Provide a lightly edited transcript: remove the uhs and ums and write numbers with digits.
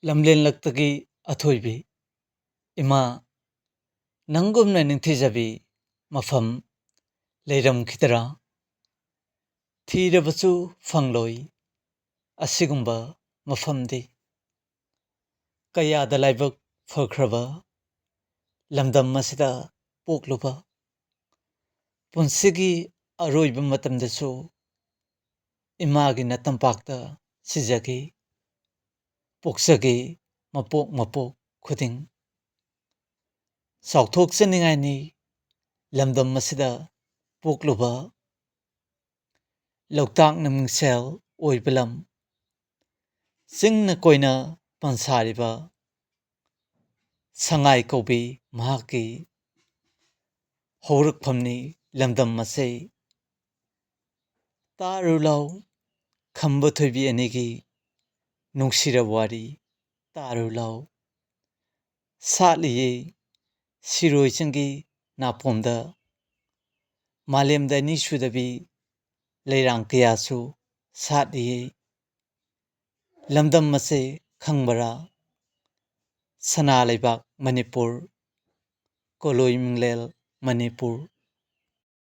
ꯂꯝꯂꯦꯟꯂꯛꯇꯒꯤ ꯑꯊꯣꯏꯕꯤ ꯏꯃꯥ ꯅꯪꯒꯨꯝꯅ ꯅꯤꯡꯊꯤꯖꯕꯤ ꯃꯐꯝ ꯂꯩꯔꯝꯈꯤꯗ꯭ꯔꯥ? ꯊꯤꯔꯕꯁꯨ ꯐꯪꯂꯣꯏ ꯑꯁꯤꯒꯨꯝꯕ ꯃꯐꯝꯗꯤ꯫ ꯀꯌꯥꯗ ꯂꯥꯏꯕꯛ ꯐꯈ꯭ꯔꯕ ꯂꯝꯗꯝ ꯑꯁꯤꯗ ꯄꯣꯛꯂꯨꯕ, ꯄꯨꯟꯁꯤꯒꯤ ꯑꯔꯣꯏꯕ ꯃꯇꯝꯗꯁꯨ ꯏꯃꯥꯒꯤ ꯅꯇꯝꯄꯥꯛꯇ ꯁꯤꯖꯈꯤ, ꯄꯣꯛꯆꯈꯤ ꯃꯄꯣꯛ ꯃꯄꯣꯛ ꯈꯨꯗꯤꯡ꯫ ꯆꯥꯎꯊꯣꯛꯆꯅꯤꯡꯉꯥꯏꯅꯤ ꯂꯝꯗꯝ ꯑꯁꯤꯗ ꯄꯣꯛꯂꯨꯕ, ꯂꯣꯛꯇꯥꯛꯅ ꯃꯤꯡꯁꯦꯜ ꯑꯣꯏꯕ ꯂꯝ, ꯆꯤꯡꯅ ꯀꯣꯏꯅ ꯄꯟꯁꯥꯔꯤꯕ ꯁꯉꯥꯏ ꯀꯧꯕꯤ ꯃꯍꯥꯛꯀꯤ ꯍꯧꯔꯛꯐꯝꯅꯤ ꯂꯝꯗꯝ ꯑꯁꯤ꯫ ꯇꯥꯔꯨ ꯂꯥꯎ ꯈꯝꯕ ꯊꯣꯏꯕꯤ ꯑꯅꯤꯒꯤ ꯅꯨꯡꯁꯤꯔꯕ ꯋꯥꯔꯤ ꯇꯥꯔꯨ ꯂꯥꯎ꯫ ꯁꯥꯠꯂꯤꯌꯦ ꯁꯤꯔꯣꯏ ꯆꯤꯡꯒꯤ ꯅꯥꯄꯣꯝꯗ, ꯃꯥꯂꯦꯝꯗ ꯑꯅꯤ ꯁꯨꯗꯕꯤ ꯂꯩꯔꯥꯡ ꯀꯌꯥꯁꯨ ꯁꯥꯠꯂꯤꯌꯦ꯫ ꯂꯝꯗꯝ ꯑꯁꯤ ꯈꯪꯕꯔꯥ? ꯁꯅꯥ ꯂꯩꯕꯥꯛ ꯃꯅꯤꯄꯨꯔ, ꯀꯣꯂꯣꯏ ꯃꯤꯡꯂꯦꯜ ꯃꯅꯤꯄꯨꯔ꯫